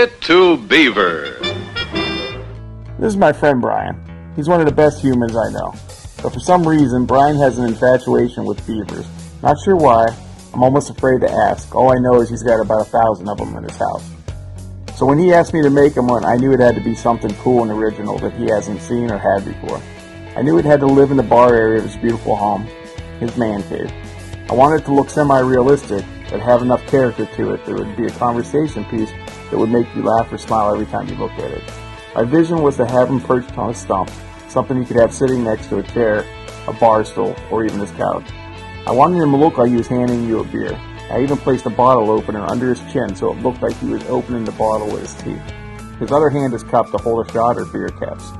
it to Beaver. This is my friend Brian. He's one of the best humans I know. But for some reason, Brian has an infatuation with beavers. Not sure why. I'm almost afraid to ask. All I know is he's got about 1,000 of them in his house. So when he asked me to make him one, I knew it had to be something cool and original that he hasn't seen or had before. I knew it had to live in the bar area of his beautiful home, his man cave. I wanted it to look semi-realistic, but have enough character to it that it would be a conversation piece that would make you laugh or smile every time you looked at it. My vision was to have him perched on a stump, something he could have sitting next to a chair, a bar stool, or even his couch. I wanted him to look like he was handing you a beer. I even placed a bottle opener under his chin so it looked like he was opening the bottle with his teeth. His other hand is cupped to hold a shot or beer caps.